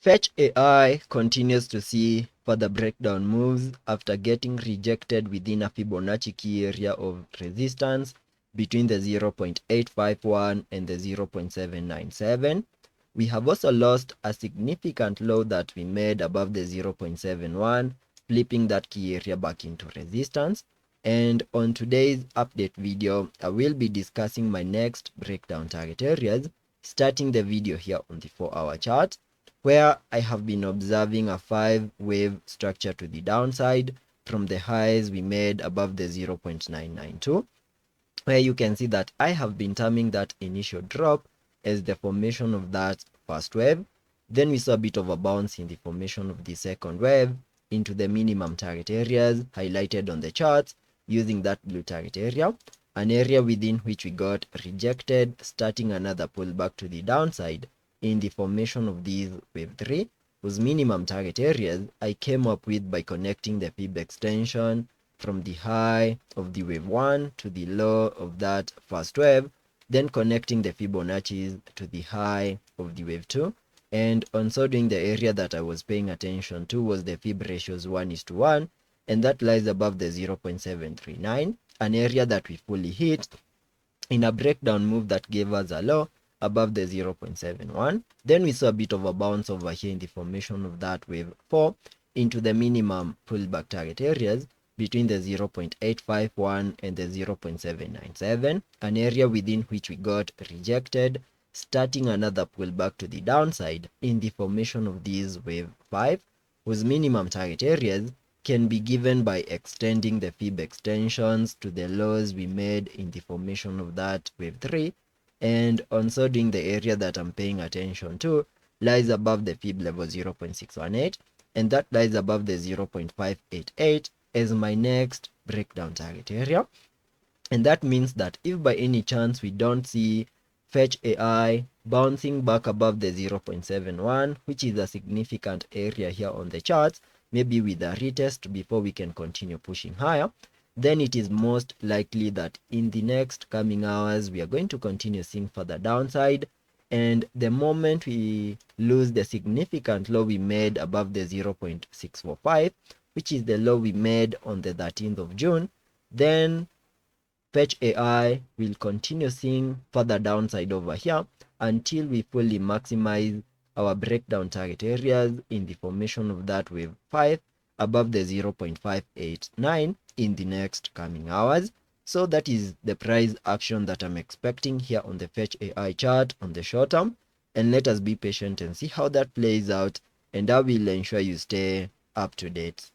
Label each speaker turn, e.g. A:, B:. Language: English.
A: Fetch AI continues to see further breakdown moves after getting rejected within a Fibonacci key area of resistance between the 0.851 and the 0.797. We have also lost a significant low that we made above the 0.71, flipping that key area back into resistance. And on today's update video, I will be discussing my next breakdown target areas, starting the video here on the 4-hour chart, where I have been observing a 5-wave structure to the downside from the highs we made above the 0.992, where you can see that I have been terming that initial drop as the formation of that first wave. Then we saw a bit of a bounce in the formation of the second wave into the minimum target areas highlighted on the charts using that blue target area, an area within which we got rejected, starting another pullback to the downside in the formation of these wave 3, whose minimum target areas I came up with by connecting the fib extension from the high of the wave 1 to the low of that first wave, then connecting the Fibonacci's to the high of the wave 2. And on so doing, the area that I was paying attention to was the fib ratios 1:1, and that lies above the 0.739, an area that we fully hit in a breakdown move that gave us a low above the 0.71. Then we saw a bit of a bounce over here in the formation of that wave 4 into the minimum pullback target areas between the 0.851 and the 0.797, an area within which we got rejected, starting another pullback to the downside in the formation of these wave 5, whose minimum target areas can be given by extending the fib extensions to the lows we made in the formation of that wave 3. And on so doing, the area that I'm paying attention to lies above the fib level 0.618, and that lies above the 0.588 as my next breakdown target area. And that means that if by any chance we don't see Fetch AI bouncing back above the 0.71, which is a significant area here on the charts, maybe with a retest before we can continue pushing higher, then it is most likely that in the next coming hours we are going to continue seeing further downside. And the moment we lose the significant low we made above the 0.645, which is the low we made on the 13th of June, then Fetch AI will continue seeing further downside over here until we fully maximize our breakdown target areas in the formation of that wave 5 above the 0.589 in the next coming hours. So that is the price action that I'm expecting here on the Fetch AI chart on the short term, and let us be patient and see how that plays out, and I will ensure you stay up to date.